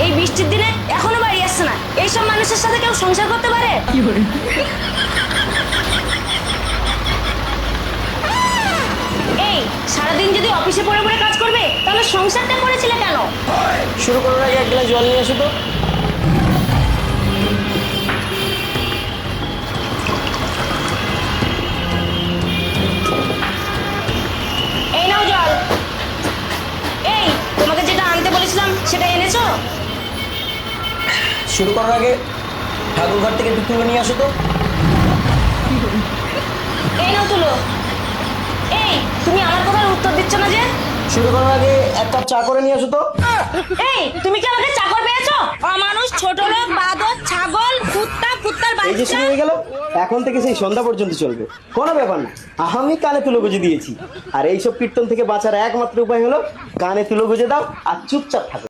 এই বৃষ্টির দিনে এখনো বাড়ি আসছে না। এইসব মানুষের সাথে কেউ সংসার করতে পারে? এই সারাদিন যদি অফিসে পড়ে পড়ে কাজ করবে তাহলে সংসারটা করেছিলে কেন? শুরু করার আগে এক গ্লাস জল নিয়ে আসো তো। এই নাও জল। এই তোমাকে যেটা আনতে বলেছিলাম সেটা এনেছো? শুরু করার আগে ঠাকুর ঘর থেকে একটু তুলে নিয়ে আসো তো। এই নাও তুলো। এই তুমি আমার কথার উত্তর দিচ্ছ না যে? শুরু করার আগে এক কাপ চা করে নিয়ে আসো তো। এই তুমি কি আমাকে চাকর পেয়েছো? অমানুষ, ছোট লোক, বাদর, ছাগল, কুত্তা, কুত্তার এই যে বাচ্চা। শুরু হয়ে গেল, এখন থেকে সেই সন্ধ্যা পর্যন্ত চলবে, কোনো ব্যাপার না। আমি কানে তুলো গুজে দিয়েছি, আর এইসব কীর্তন থেকে বাঁচার একমাত্র উপায় হলো কানে তুলো গুজে দাও আর চুপচাপ থাকো।